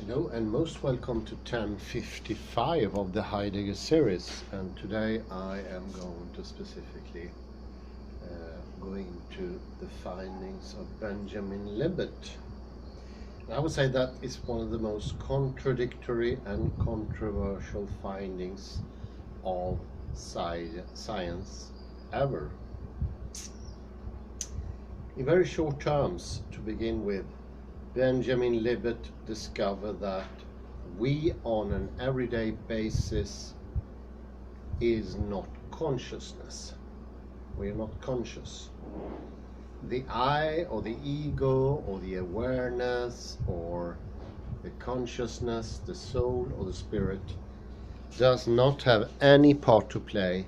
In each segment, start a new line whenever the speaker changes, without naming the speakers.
Hello and most welcome to 1055 of the Heidegger series, and today I am going to specifically go into the findings of Benjamin Libet. I would say that is one of the most contradictory and controversial findings of science ever. In very short terms, to begin with, Benjamin Libet discovered that we on an everyday basis is not consciousness. We are not conscious. The I or the ego or the awareness or the consciousness, the soul or the spirit does not have any part to play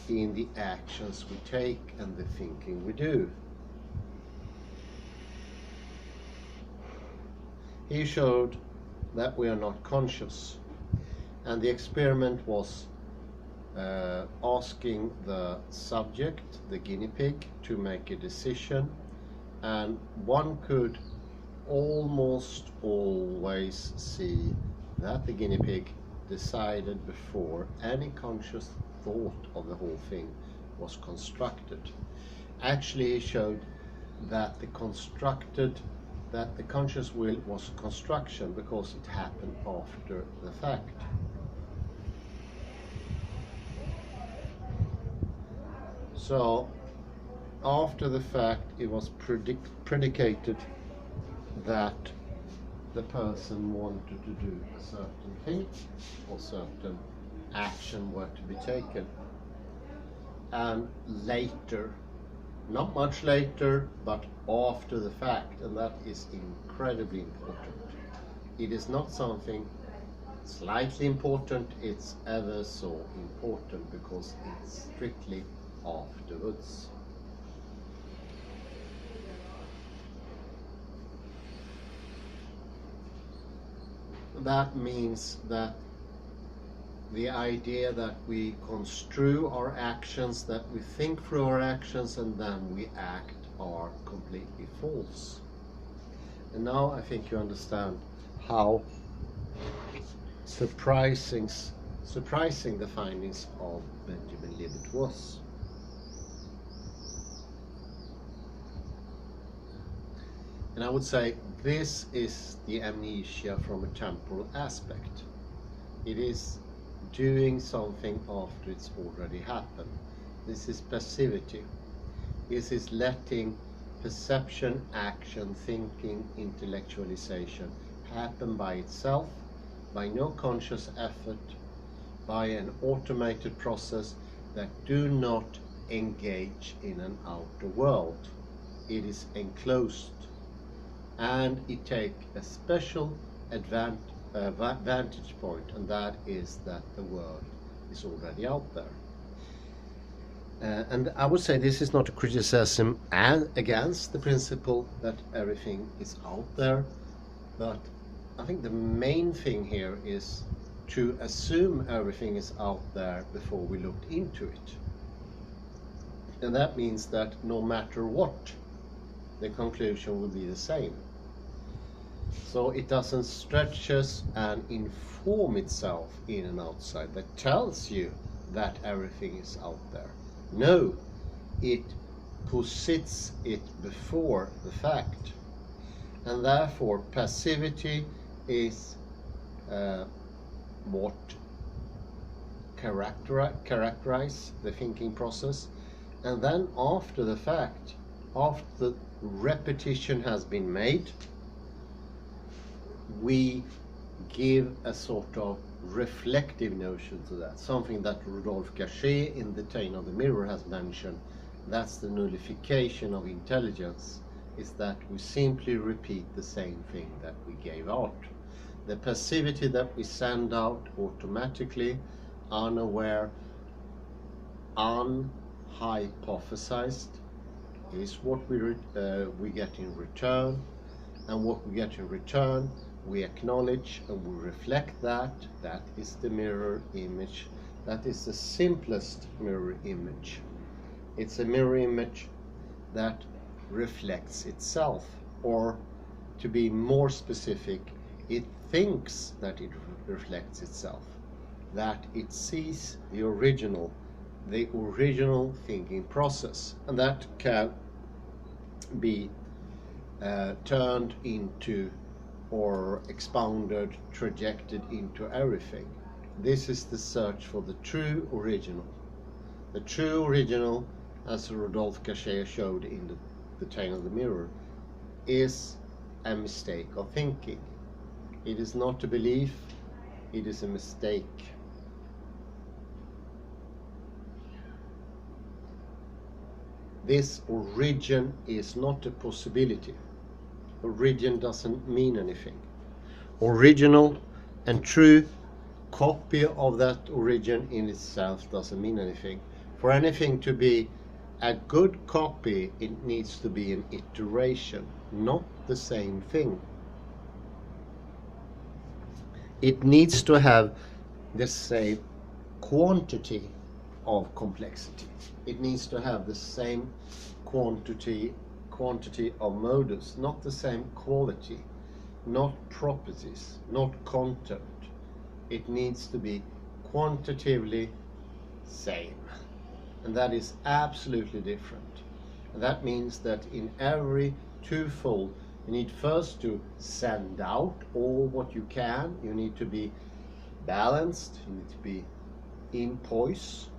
in the actions we take and the thinking we do. He showed that we are not conscious, and the experiment was asking the subject, the guinea pig, to make a decision, and one could almost always see that the guinea pig decided before any conscious thought of the whole thing was constructed. Actually, he showed that the conscious will was construction because it happened after the fact. So after the fact it was predicated that the person wanted to do a certain thing or certain action were to be taken, and later, not much later, but after the fact, and that is incredibly important. It is not something slightly important, it's ever so important because it's strictly afterwards. That means that the idea that we construe our actions, that we think through our actions and then we act, are completely false. And now I think you understand how surprising the findings of Benjamin Libet was. And I would say this is the amnesia from a temporal aspect. It is doing something after it's already happened. This is passivity. This is letting perception, action, thinking, intellectualization happen by itself, by no conscious effort, by an automated process that do not engage in an outer world. It is enclosed, and it takes a special vantage point, and that is that the world is already out there. And I would say this is not a criticism against the principle that everything is out there, but I think the main thing here is to assume everything is out there before we looked into it. And that means that no matter what, the conclusion will be the same. So it doesn't stretch us and inform itself in and outside that tells you that everything is out there. No, it posits it before the fact. And therefore passivity is what characterize the thinking process. And then after the fact, after the repetition has been made, we give a sort of reflective notion to that, something that Rudolf Gachet in The Taint of the Mirror has mentioned. That's the nullification of intelligence, is that we simply repeat the same thing that we gave out. The passivity that we send out automatically, unaware, unhypothesized, is what we get in return, and what we get in return we acknowledge and we reflect that. That is the mirror image. That is the simplest mirror image. It's a mirror image that reflects itself, or to be more specific, It thinks that it reflects itself, that it sees the original thinking process, and that can be turned into or expounded, trajected into everything. This is the search for the true original. The true original, as Rodolphe Gasset showed in the Tale of the Mirror, is a mistake of thinking. It is not a belief, it is a mistake. This origin is not a possibility. Origin doesn't mean anything. Original and true copy of that origin in itself doesn't mean anything. For anything to be a good copy, it needs to be an iteration, not the same thing. It needs to have the same quantity of complexity. It needs to have the same quantity of modus, not the same quality, not properties, not content. It needs to be quantitatively same, and that is absolutely different. And that means that in every twofold, you need first to send out all what you can. You need to be balanced, you need to be in poise,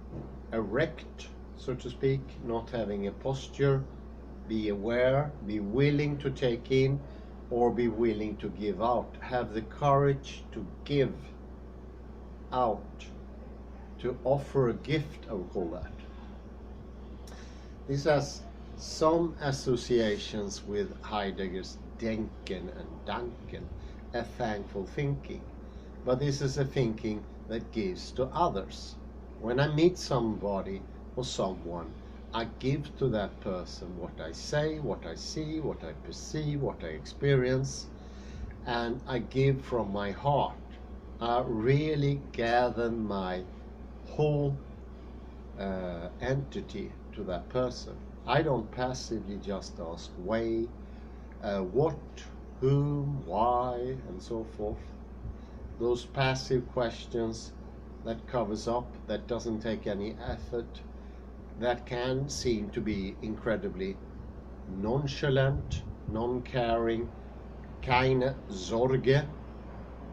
erect, so to speak, not having a posture, be aware, be willing to take in, or be willing to give out. Have the courage to give out, to offer a gift, I would call that. This has some associations with Heidegger's Denken and Danken, a thankful thinking. But this is a thinking that gives to others. When I meet somebody or someone, I give to that person what I say, what I see, what I perceive, what I experience, and I give from my heart. I really gather my whole entity to that person. I don't passively just ask why, what, whom, why, and so forth. Those passive questions that covers up, that doesn't take any effort, that can seem to be incredibly nonchalant, non-caring, keine Sorge.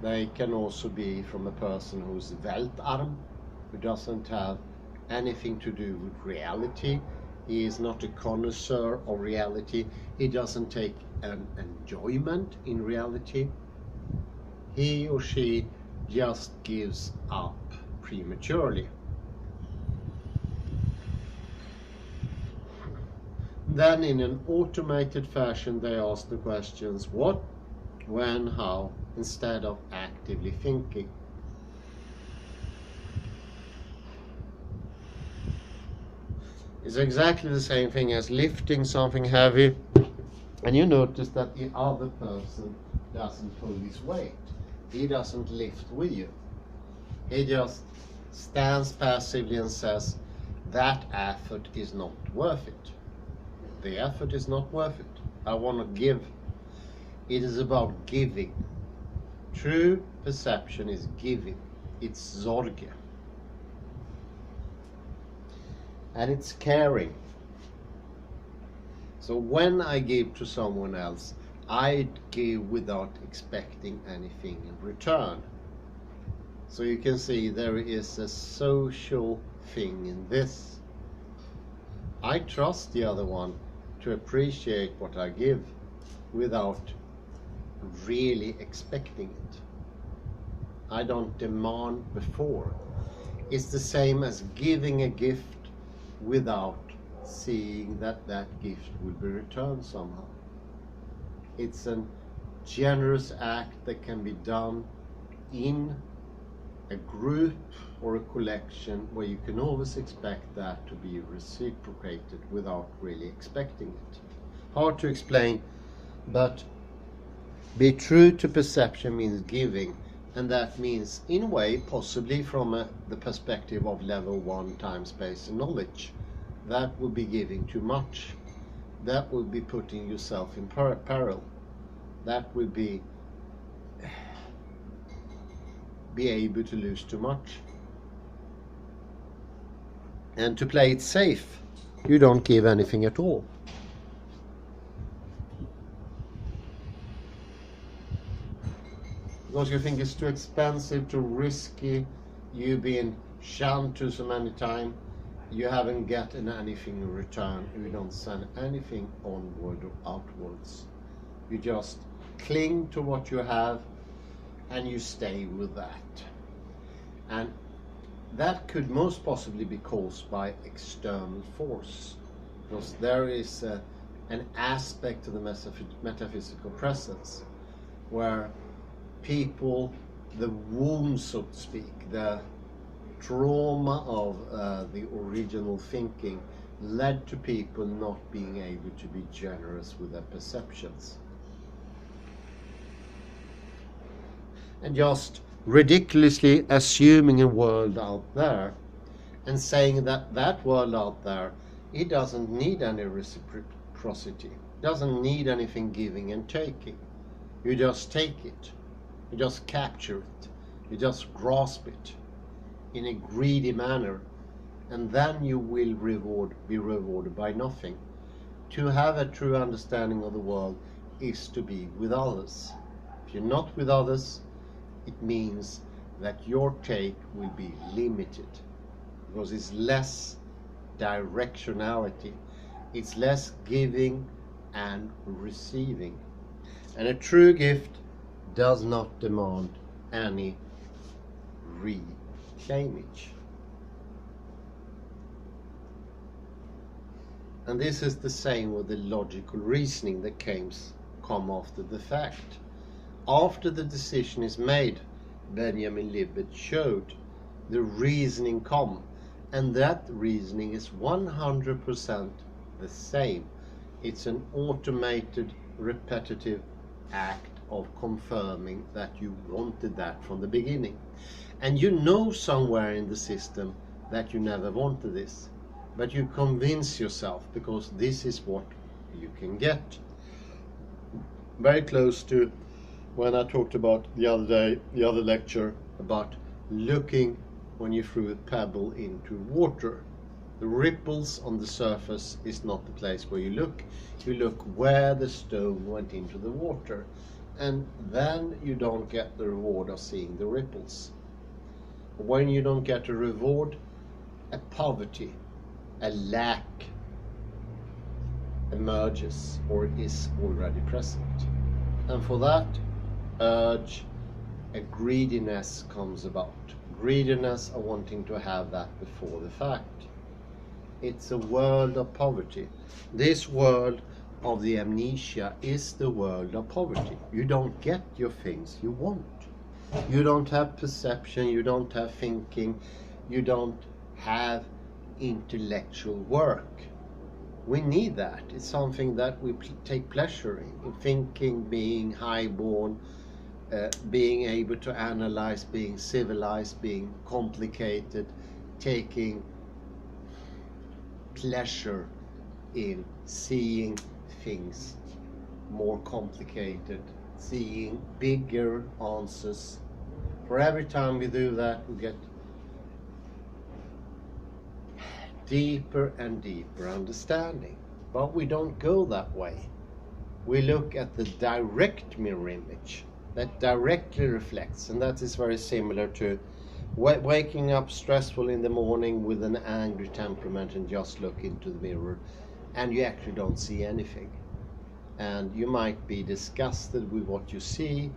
They can also be from a person who's Weltarm, who doesn't have anything to do with reality. He is not a connoisseur of reality. He doesn't take an enjoyment in reality. He or she just gives up prematurely. Then in an automated fashion they ask the questions what, when, how, instead of actively thinking. It's exactly the same thing as lifting something heavy, and you notice that the other person doesn't pull his weight. He doesn't lift with you. He just stands passively and says, that effort is not worth it. The effort is not worth it. I want to give. It is about giving. True perception is giving. It's Sorge. And it's caring. So when I give to someone else, I give without expecting anything in return. So you can see there is a social thing in this. I trust the other one to appreciate what I give without really expecting it. I don't demand before. It's the same as giving a gift without seeing that that gift will be returned somehow. It's a generous act that can be done in a group or a collection where you can always expect that to be reciprocated without really expecting it. Hard to explain, but be true to perception means giving, and that means in a way possibly from the perspective of level 1 time, space and knowledge. That would be giving too much. That would be putting yourself in peril. That would be be able to lose too much. And to play it safe, you don't give anything at all. Because you think it's too expensive, too risky, you've been shunned to so many times, you haven't gotten anything in return, you don't send anything onward or outwards. You just cling to what you have and you stay with that. And that could most possibly be caused by external force, because there is an aspect of the metaphysical presence where people, the wound, so to speak, the trauma of the original thinking led to people not being able to be generous with their perceptions. And just ridiculously assuming a world out there and saying that that world out there, it doesn't need any reciprocity, doesn't need anything giving and taking. You just take it, you just capture it, you just grasp it in a greedy manner, and then you will be rewarded by nothing. To have a true understanding of the world is to be with others. If you're not with others, it means that your take will be limited, because it's less directionality, it's less giving and receiving. And a true gift does not demand any reclaimage. And this is the same with the logical reasoning that come after the fact. After the decision is made, Benjamin Libet showed the reasoning come, and that reasoning is 100% the same. It's an automated, repetitive act of confirming that you wanted that from the beginning. And you know somewhere in the system that you never wanted this, but you convince yourself because this is what you can get. Very close to when I talked about the other day, the other lecture, about looking when you threw a pebble into water. The ripples on the surface is not the place where you look where the stone went into the water, and then you don't get the reward of seeing the ripples. When you don't get a reward, a poverty, a lack emerges or is already present. And for that urge, a greediness comes about. Greediness of wanting to have that before the fact. It's a world of poverty. This world of the amnesia is the world of poverty. You don't get your things you want. You don't have perception, you don't have thinking, you don't have intellectual work. We need that. It's something that we take pleasure in thinking, being highborn, being able to analyze, being civilized, being complicated, taking pleasure in seeing things more complicated, seeing bigger answers. For every time we do that, we get deeper and deeper understanding. But we don't go that way. We look at the direct mirror image that directly reflects, and that is very similar to waking up stressful in the morning with an angry temperament and just look into the mirror and you actually don't see anything. And you might be disgusted with what you see,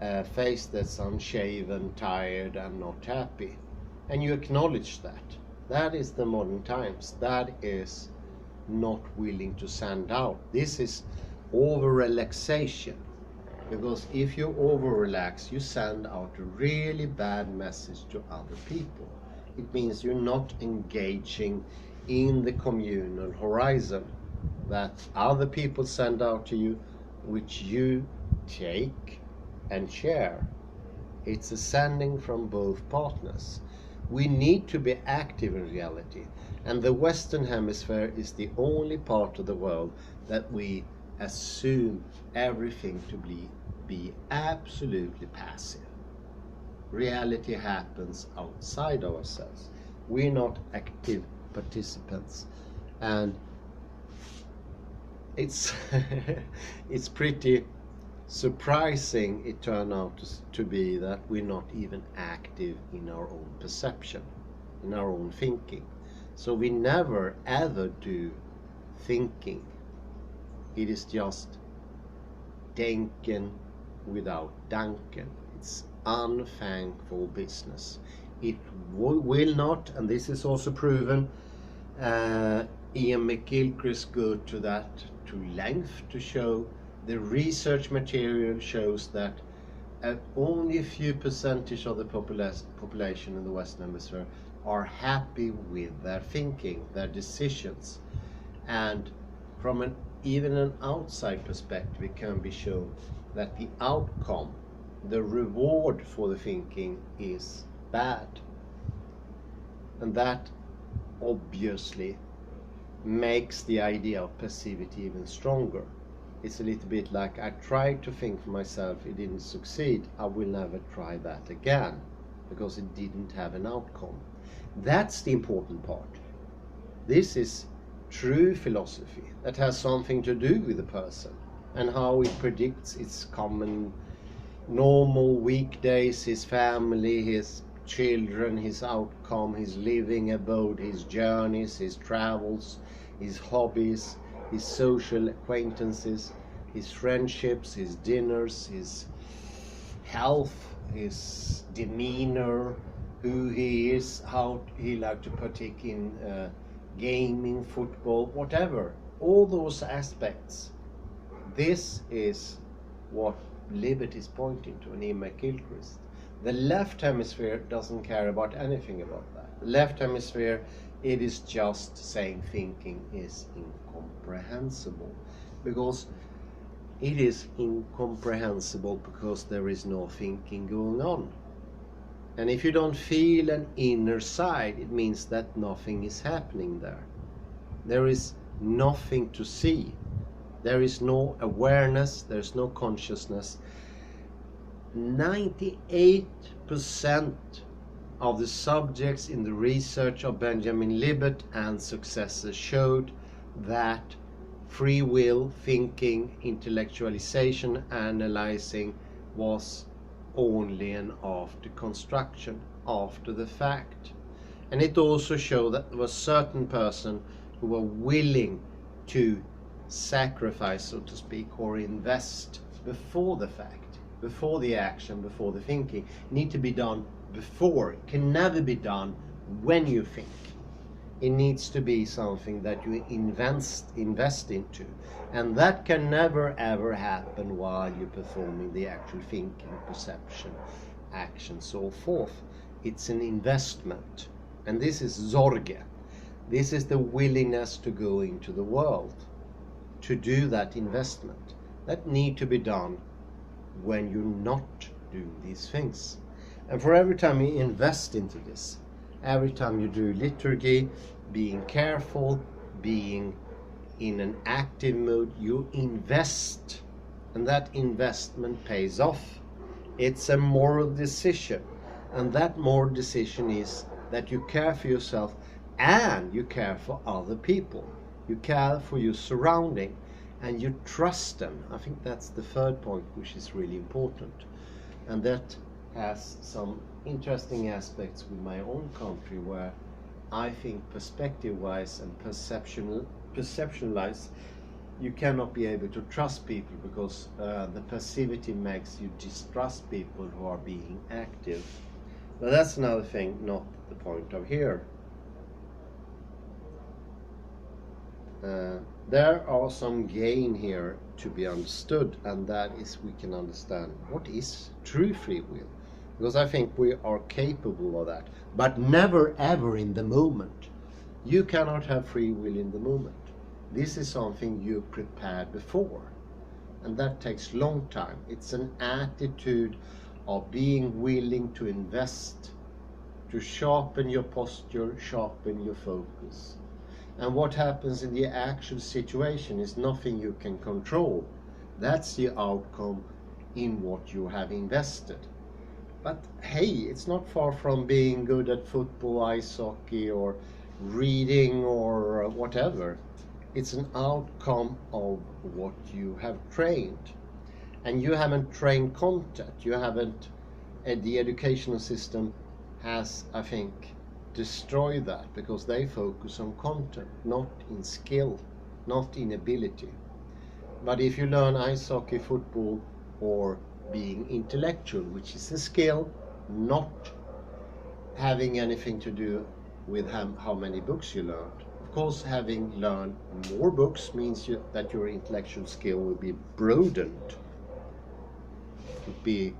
a face that's unshaven, tired and not happy. And you acknowledge that. That is the modern times. That is not willing to send out. This is over-relaxation. Because if you over-relax, you send out a really bad message to other people. It means you're not engaging in the communal horizon that other people send out to you, which you take and share. It's a sending from both partners. We need to be active in reality, and the Western Hemisphere is the only part of the world that we assume everything to be be absolutely passive. Reality happens outside ourselves. We're not active participants, and it's it's pretty surprising it turned out to be that we're not even active in our own perception, in our own thinking. So we never ever do thinking. It is just denken without danken. It's unthankful business. It will not, and this is also proven, Ian McGilchrist go to that to length to show the research material shows that only a few percentage of the population in the Western Hemisphere are happy with their thinking, their decisions. And from even an outside perspective, it can be shown that the outcome, the reward for the thinking is bad. And that obviously makes the idea of passivity even stronger. It's a little bit like, I tried to think for myself, it didn't succeed, I will never try that again, because it didn't have an outcome. That's the important part. This is true philosophy that has something to do with the person and how it predicts its common normal weekdays, his family, his children, his outcome, his living abode, his journeys, his travels, his hobbies, his social acquaintances, his friendships, his dinners, his health, his demeanor, who he is, how he likes to partake in gaming, football, whatever. All those aspects. This is what Libet is pointing to in Ian McGilchrist. The left hemisphere doesn't care about anything about that. The left hemisphere, it is just saying thinking is incomprehensible, because it is incomprehensible because there is no thinking going on. And if you don't feel an inner side, it means that nothing is happening there. There is nothing to see. There is no awareness, there's no consciousness. 98% of the subjects in the research of Benjamin Libet and successors showed that free will, thinking, intellectualization, analyzing was only an after construction, after the fact. And it also showed that there were certain persons who were willing to sacrifice, so to speak, or invest before the fact, before the action, before the thinking. It needs to be done before. It can never be done when you think. It needs to be something that you invest into, and that can never ever happen while you're performing the actual thinking, perception, action, so forth. It's an investment, and this is Zorge. This is the willingness to go into the world, to do that investment. That need to be done when you're not doing these things. And for every time you invest into this, every time you do liturgy, being careful, being in an active mode, you invest, and that investment pays off. It's a moral decision, and that moral decision is that you care for yourself and you care for other people. You care for your surrounding and you trust them. I think that's the third point, which is really important, and that has some interesting aspects with my own country, where I think perspective-wise and perception-wise, you cannot be able to trust people, because the passivity makes you distrust people who are being active. But that's another thing, not the point of here. There are some gain here to be understood, and that is we can understand what is true free will, because I think we are capable of that, but never ever in the moment. You cannot have free will in the moment. This is something you prepared before, and that takes long time. It's an attitude of being willing to invest, to sharpen your posture, sharpen your focus. And what happens in the actual situation is nothing you can control. That's the outcome in what you have invested. But hey, it's not far from being good at football, ice hockey, or reading, or whatever. It's an outcome of what you have trained. And you haven't trained content. You haven't, the educational system has, I think, destroyed that, because they focus on content, not in skill, not in ability. But if you learn ice hockey, football, or being intellectual, which is a skill, not having anything to do with how many books you learned. Of course, having learned more books means that your intellectual skill will be broadened, would be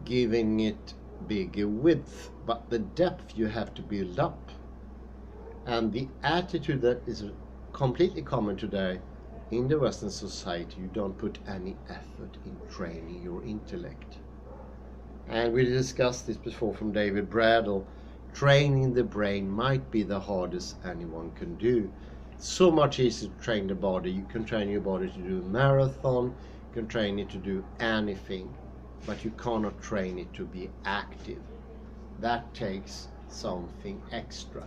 giving it bigger width, but the depth you have to build up. And the attitude that is completely common today in the Western society, you don't put any effort in training your intellect. And we discussed this before from David Bradel. Training the brain might be the hardest anyone can do. It's so much easier to train the body. You can train your body to do a marathon, you can train it to do anything, but you cannot train it to be active. That takes something extra.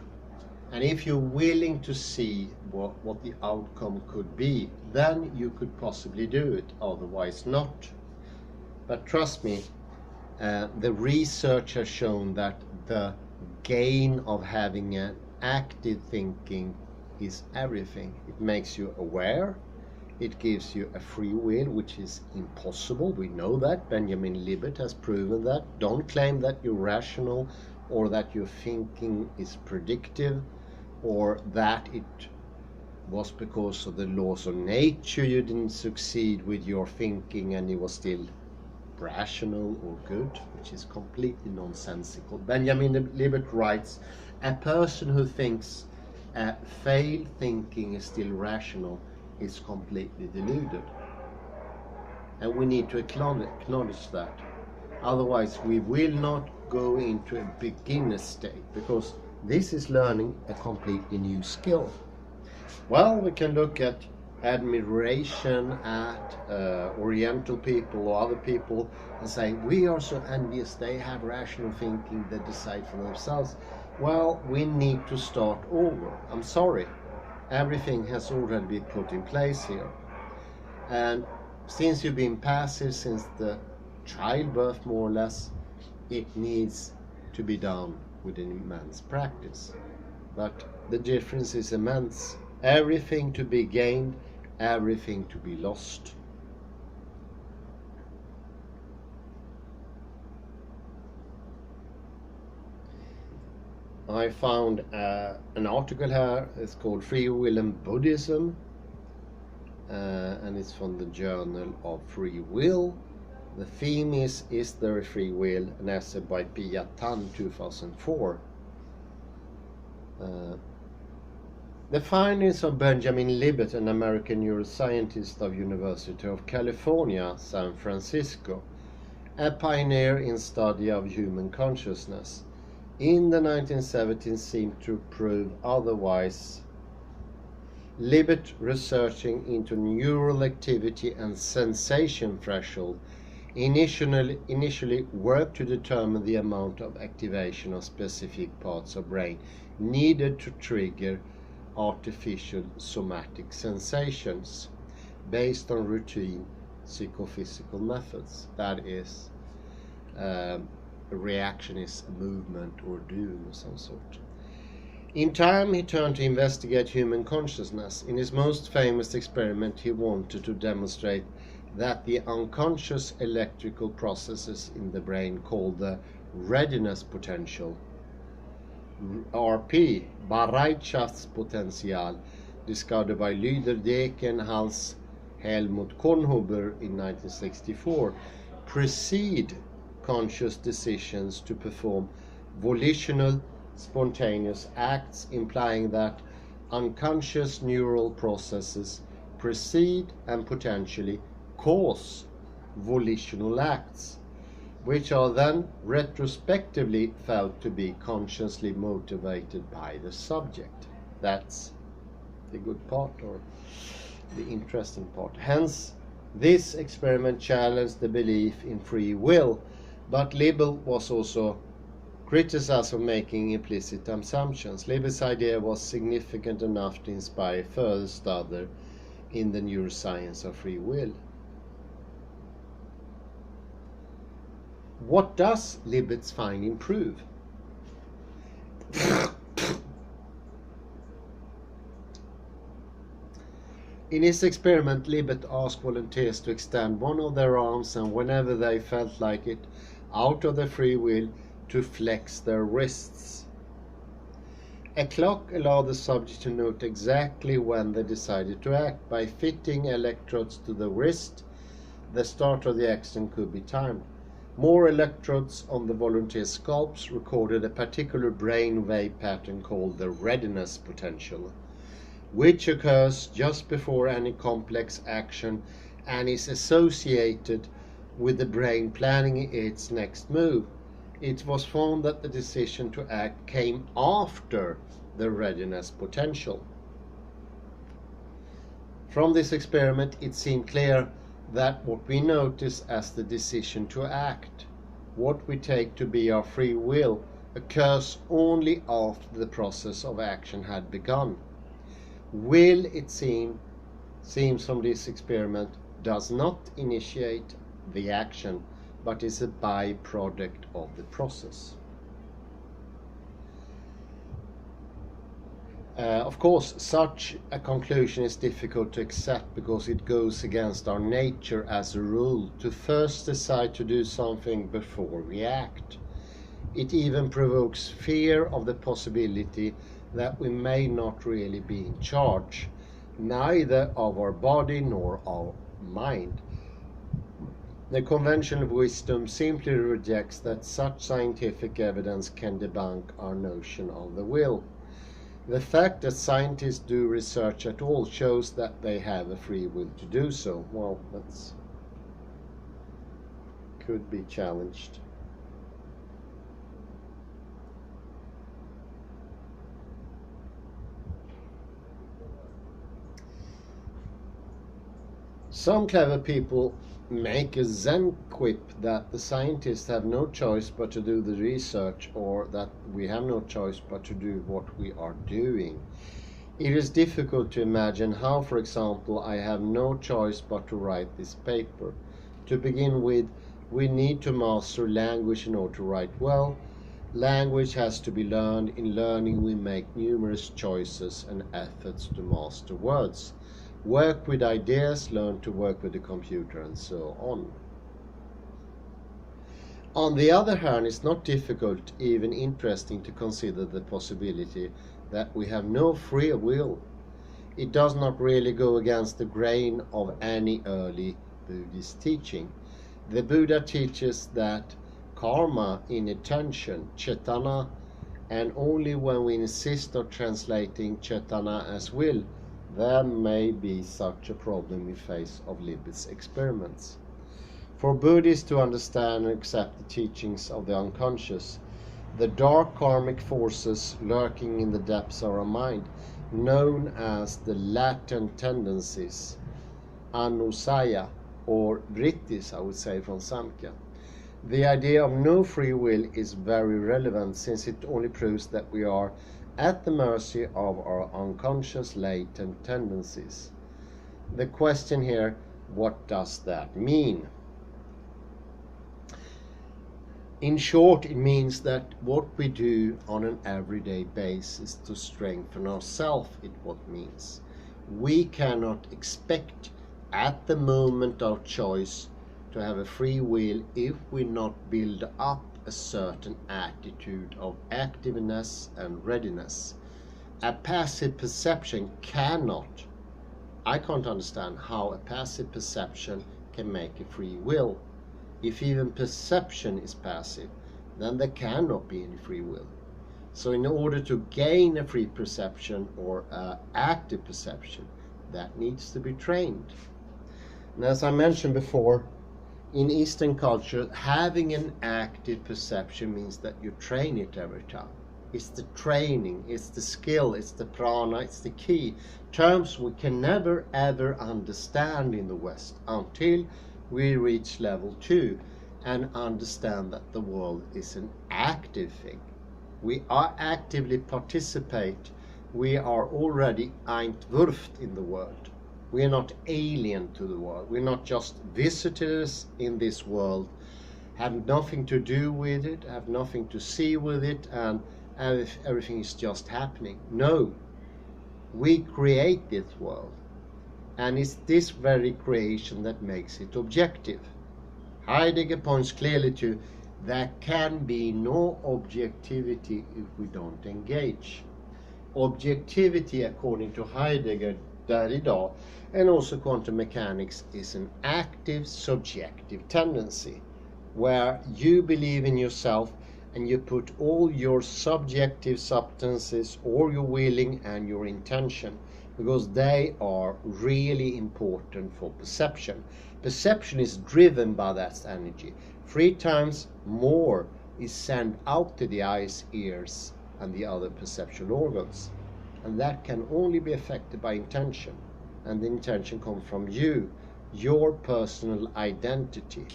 And if you're willing to see what the outcome could be, then you could possibly do it, otherwise not. But trust me, the research has shown that the gain of having an active thinking is everything. It makes you aware, it gives you a free will, which is impossible. We know that. Benjamin Libet has proven that. Don't claim that you're rational, or that your thinking is predictive, or that it was because of the laws of nature you didn't succeed with your thinking and it was still rational or good, which is completely nonsensical. Benjamin Libet writes, a person who thinks failed thinking is still rational is completely deluded. And we need to acknowledge that. Otherwise we will not go into a beginner state, because this is learning a completely new skill. Well, we can look at admiration at Oriental people or other people and say, we are so envious, they have rational thinking, they decide for themselves. Well, we need to start over. I'm sorry, everything has already been put in place here. And since you've been passive since the childbirth, more or less, it needs to be done with an immense practice. But the difference is immense. Everything to be gained, everything to be lost. I found an article here. It's called Free Will and Buddhism, and it's from the Journal of Free Will. The theme is there a free will? An essay by Pia Tan, 2004. The findings of Benjamin Libet, an American neuroscientist of University of California, San Francisco, a pioneer in study of human consciousness, in the 1970s seemed to prove otherwise. Libet, researching into neural activity and sensation threshold, initially worked to determine the amount of activation of specific parts of brain needed to trigger artificial somatic sensations based on routine psychophysical methods. That is, reactionist movement or doing of some sort. In time, he turned to investigate human consciousness. In his most famous experiment, he wanted to demonstrate that the unconscious electrical processes in the brain, called the readiness potential, RP, Bereitschaftspotential, discovered by Lüder, Hans Helmut Kornhuber in 1964, precede conscious decisions to perform volitional, spontaneous acts, implying that unconscious neural processes precede and potentially cause volitional acts, which are then retrospectively felt to be consciously motivated by the subject. That's the good part, or the interesting part. Hence, This experiment challenged the belief in free will, but Libet was also criticized for making implicit assumptions. Libet's idea was significant enough to inspire further study in the neuroscience of free will. What does Libet's finding prove? In his experiment, Libet asked volunteers to extend one of their arms and, whenever they felt like it, out of their free will, to flex their wrists. A clock allowed the subject to note exactly when they decided to act. By fitting electrodes to the wrist, the start of the action could be timed. More electrodes on the volunteer's scalps recorded a particular brain wave pattern called the readiness potential, which occurs just before any complex action and is associated with the brain planning its next move. It was found that the decision to act came after the readiness potential. From this experiment, it seemed clear that what we notice as the decision to act, what we take to be our free will, occurs only after the process of action had begun. Will, it seems from this experiment, does not initiate the action, but is a byproduct of the process. Of course, such a conclusion is difficult to accept because it goes against our nature as a rule to first decide to do something before we act. It even provokes fear of the possibility that we may not really be in charge, neither of our body nor our mind. The conventional wisdom simply rejects that such scientific evidence can debunk our notion of the will. The fact that scientists do research at all shows that they have a free will to do so. Well, that could be challenged. Some clever people make a Zen quip that the scientists have no choice but to do the research, or that we have no choice but to do what we are doing. It is difficult to imagine how, for example, I have no choice but to write this paper. To begin with, we need to master language in order to write well. Language has to be learned. In learning, we make numerous choices and efforts to master words. Work with ideas, learn to work with the computer, and so on. On the other hand, it's not difficult, even interesting, to consider the possibility that we have no free will. It does not really go against the grain of any early Buddhist teaching. The Buddha teaches that karma in attention, cetana, and only when we insist on translating cetana as will, there may be such a problem in face of Libet's experiments. For Buddhists to understand and accept the teachings of the unconscious, the dark karmic forces lurking in the depths of our mind, known as the latent tendencies, anusaya, or vrittis, I would say from Samkhya. The idea of no free will is very relevant, since it only proves that we are at the mercy of our unconscious latent tendencies. The question here, what does that mean? In short, it means that what we do on an everyday basis to strengthen ourselves is what means. We cannot expect at the moment of choice to have a free will if we not build up a certain attitude of activeness and readiness. A passive perception I can't understand how a passive perception can make a free will. If even perception is passive, then there cannot be any free will. So in order to gain a free perception or active perception, that needs to be trained. And as I mentioned before, in Eastern culture, having an active perception means that you train it every time. it's the training, it's the skill, it's the prana, it's the ki. Terms we can never ever understand in the West until we reach level 2 and understand that the world is an active thing. We are actively participate. We are already Eintwurft in the world. We are not alien to the world. We're not just visitors in this world, have nothing to do with it, have nothing to see with it, and everything is just happening. No, we create this world, and it's this very creation that makes it objective. Heidegger points clearly to there can be no objectivity if we don't engage. Objectivity, according to Heidegger, Derrida, and also quantum mechanics, is an active subjective tendency where you believe in yourself and you put all your subjective substances or your willing and your intention, because they are really important for perception. Perception is driven by that energy. 3 times more is sent out to the eyes, ears, and the other perceptual organs. And that can only be affected by intention. And the intention comes from you, your personal identity.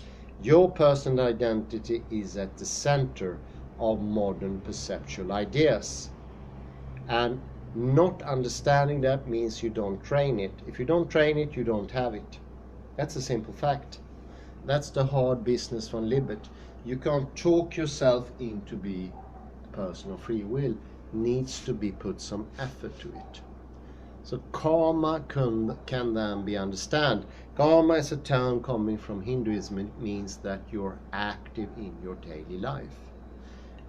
Your personal identity is at the center of modern perceptual ideas. And not understanding that means you don't train it. If you don't train it, you don't have it. That's a simple fact. That's the hard business from Libet. You can't talk yourself into be a person of free will. Needs to be put some effort to it. So karma can then be understood. Karma is a term coming from Hinduism. It means that you're active in your daily life.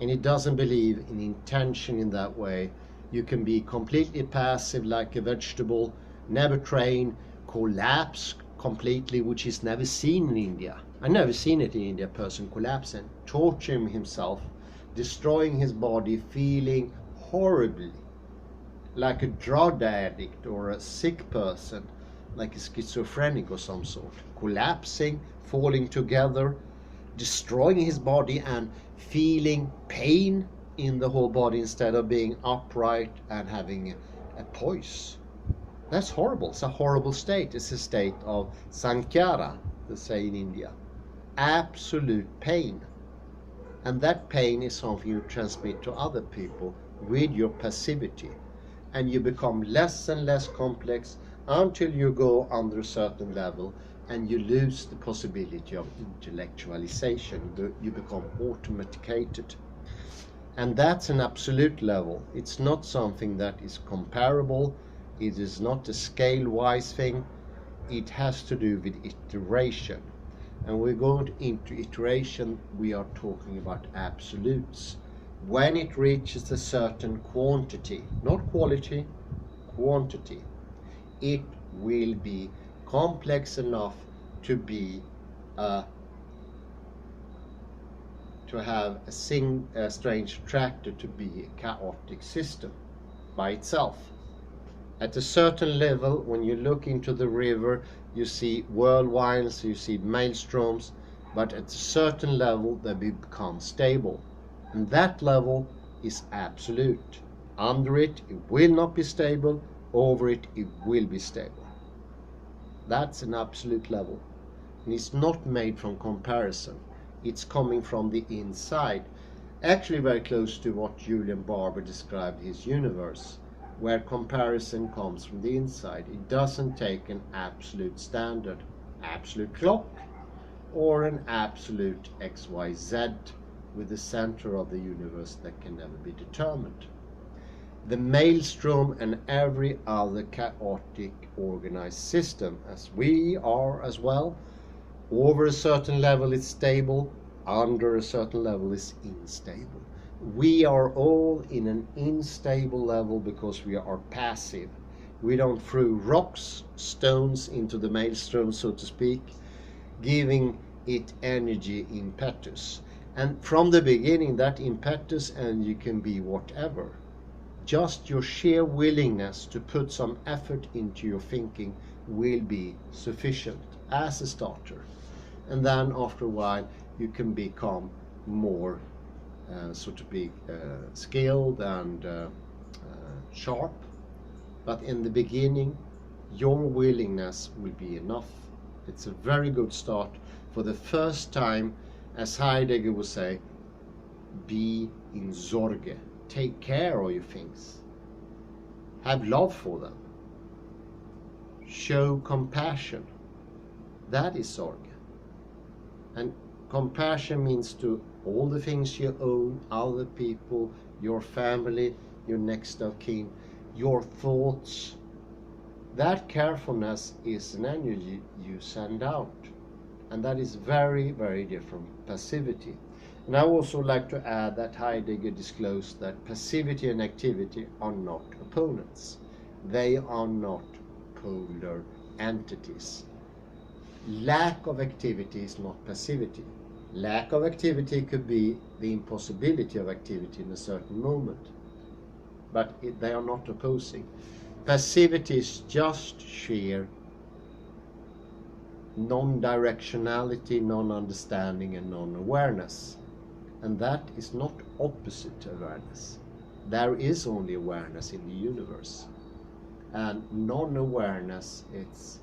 And it doesn't believe in intention in that way. You can be completely passive like a vegetable, never train, collapse completely, which is never seen in India. I've never seen it in India, a person collapsing, torturing himself, destroying his body, feeling horribly, like a drug addict or a sick person, like a schizophrenic or some sort, collapsing, falling together, destroying his body and feeling pain in the whole body instead of being upright and having a poise. That's horrible. It's a horrible state. It's a state of sankhara, they say in India. Absolute pain. And that pain is something you transmit to other people with your passivity. And you become less and less complex until you go under a certain level and you lose the possibility of intellectualization. You become automaticated. And that's an absolute level. It's not something that is comparable. It is not a scale-wise thing. It has to do with iteration. And we're going into iteration, we are talking about absolutes. When it reaches a certain quantity, not quality, quantity, it will be complex enough to be to have a strange attractor to be a chaotic system by itself. At a certain level, when you look into the river, you see whirlwinds, you see maelstroms, but at a certain level they become stable. And that level is absolute. Under it, it will not be stable. Over it, it will be stable. That's an absolute level. And it's not made from comparison. It's coming from the inside. Actually very close to what Julian Barber described his universe, where comparison comes from the inside. It doesn't take an absolute standard, absolute clock, or an absolute XYZ with the center of the universe that can never be determined. The maelstrom and every other chaotic organized system, as we are as well, over a certain level is stable, under a certain level is unstable. We are all in an unstable level because we are passive. We don't throw rocks, stones into the maelstrom, so to speak, giving it energy, impetus. And from the beginning, that impetus energy can be whatever. Just your sheer willingness to put some effort into your thinking will be sufficient as a starter. And then after a while, you can become more so to speak, skilled and sharp. But in the beginning, your willingness will be enough. It's a very good start. For the first time, as Heidegger would say, be in Sorge. Take care of your things. Have love for them. Show compassion. That is Sorge. And compassion means to all the things you own, other people, your family, your next of kin, your thoughts. That carefulness is an energy you send out. And that is very, very different from passivity. And I also like to add that Heidegger disclosed that passivity and activity are not opponents. They are not polar entities. Lack of activity is not passivity. Lack of activity could be the impossibility of activity in a certain moment. But they are not opposing. Passivity is just sheer non-directionality, non-understanding, and non-awareness. And that is not opposite awareness. There is only awareness in the universe. And non-awareness, it's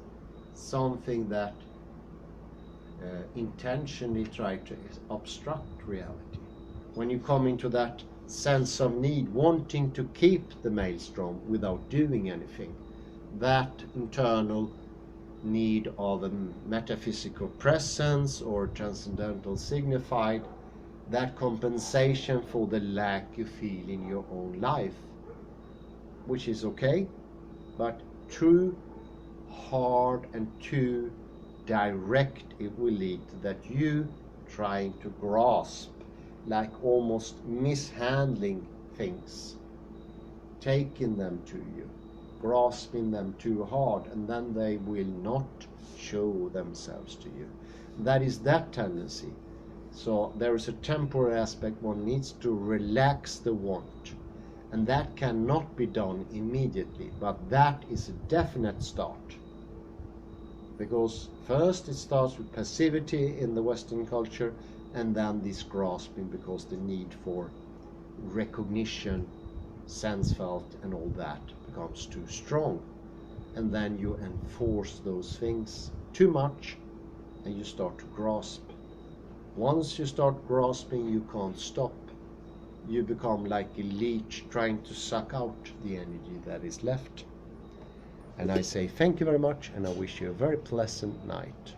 something that intentionally try to obstruct reality. When you come into that sense of need, wanting to keep the maelstrom without doing anything, that internal need of a metaphysical presence or transcendental signified, that compensation for the lack you feel in your own life, which is okay, but too hard and too direct, it will lead to that you trying to grasp, like almost mishandling things, taking them to you, grasping them too hard, and then they will not show themselves to you. That is that tendency. So there is a temporary aspect. One needs to relax the want, and that cannot be done immediately, but that is a definite start. Because first it starts with passivity in the Western culture, and then this grasping, because the need for recognition, sense felt, and all that becomes too strong. And then you enforce those things too much, and you start to grasp. Once you start grasping, you can't stop. You become like a leech trying to suck out the energy that is left. And I say thank you very much, and I wish you a very pleasant night.